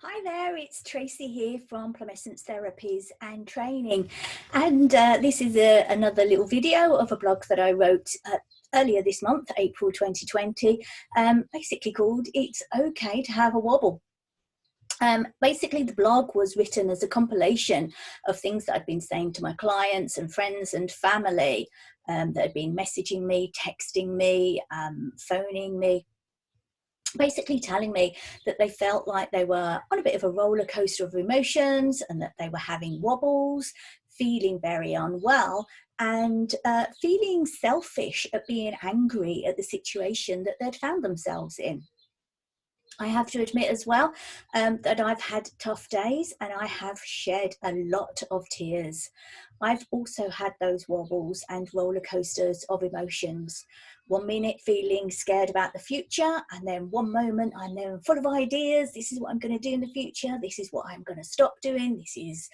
Hi there, it's Tracy here from Plumescence Therapies and Training, and this is another little video of a blog that I wrote earlier this month, April 2020, basically called "It's Okay to Have a Wobble." Basically, the blog was written as a compilation of things that I'd been saying to my clients and friends and family that had been messaging me, texting me, phoning me, basically telling me that they felt like they were on a bit of a roller coaster of emotions and that they were having wobbles, feeling very unwell, and feeling selfish at being angry at the situation that they'd found themselves in. I have to admit as well that I've had tough days and I have shed a lot of tears. I've also had those wobbles and roller coasters of emotions. 1 minute feeling scared about the future, and then one moment I'm then full of ideas. This is what I'm going to do in the future. This is what I'm going to stop doing. This is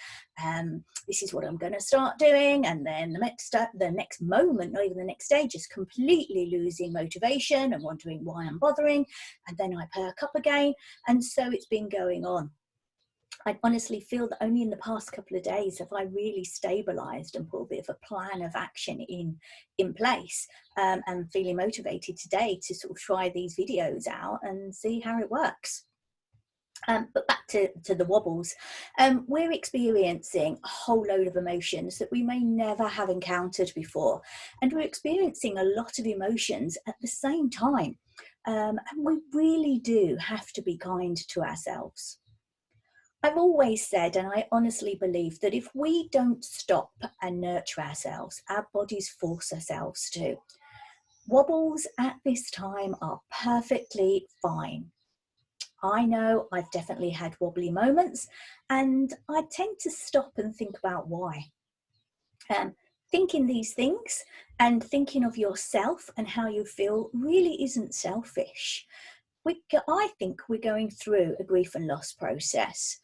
what I'm going to start doing. And then the next moment, not even the next day, just completely losing motivation and wondering why I'm bothering. And then I perk up again. And so it's been going on. I honestly feel that only in the past couple of days have I really stabilized and put a bit of a plan of action in place, and feeling motivated today to sort of try these videos out and see how it works. But back to the wobbles, we're experiencing a whole load of emotions that we may never have encountered before. And we're experiencing a lot of emotions at the same time. And we really do have to be kind to ourselves. I've always said, and I honestly believe, that if we don't stop and nurture ourselves, our bodies force ourselves to. Wobbles at this time are perfectly fine. I know I've definitely had wobbly moments, and I tend to stop and think about why. Thinking these things and thinking of yourself and how you feel really isn't selfish. I think we're going through a grief and loss process.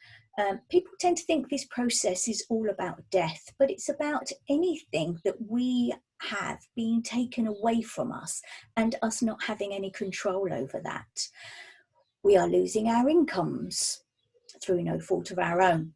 People tend to think this process is all about death, but it's about anything that we have being taken away from us and us not having any control over that. We are losing our incomes through no fault of our own.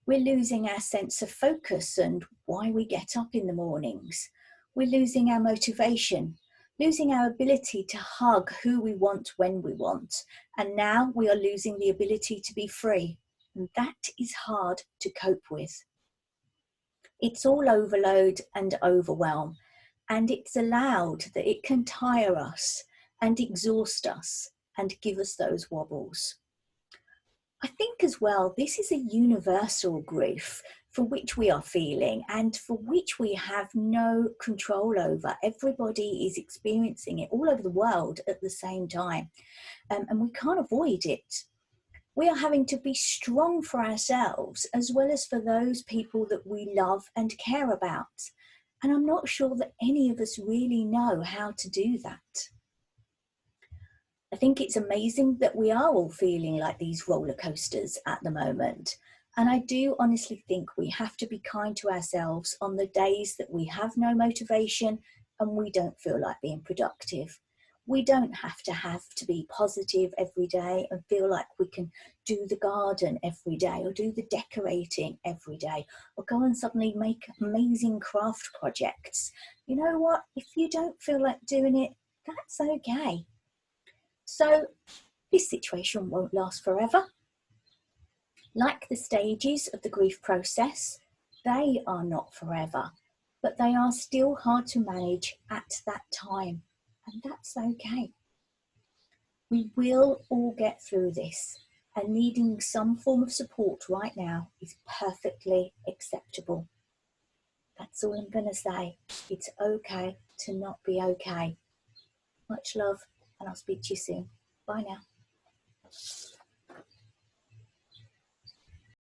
We're losing our sense of focus and why we get up in the mornings. We're losing our motivation, losing our ability to hug who we want when we want. And now we are losing the ability to be free. And that is hard to cope with. It's all overload and overwhelm. And it's allowed that it can tire us and exhaust us and give us those wobbles. I think as well, this is a universal grief for which we are feeling and for which we have no control over. Everybody is experiencing it all over the world at the same time, and we can't avoid it. We are having to be strong for ourselves as well as for those people that we love and care about. And I'm not sure that any of us really know how to do that. I think it's amazing that we are all feeling like these roller coasters at the moment. And I do honestly think we have to be kind to ourselves on the days that we have no motivation and we don't feel like being productive. We don't have to be positive every day and feel like we can do the garden every day or do the decorating every day or go and suddenly make amazing craft projects. You know what? If you don't feel like doing it, that's okay. So this situation won't last forever. Like the stages of the grief process, they are not forever, but they are still hard to manage at that time, and that's okay. We will all get through this, and needing some form of support right now is perfectly acceptable. That's all I'm going to say. It's okay to not be okay. Much love, and I'll speak to you soon. Bye now.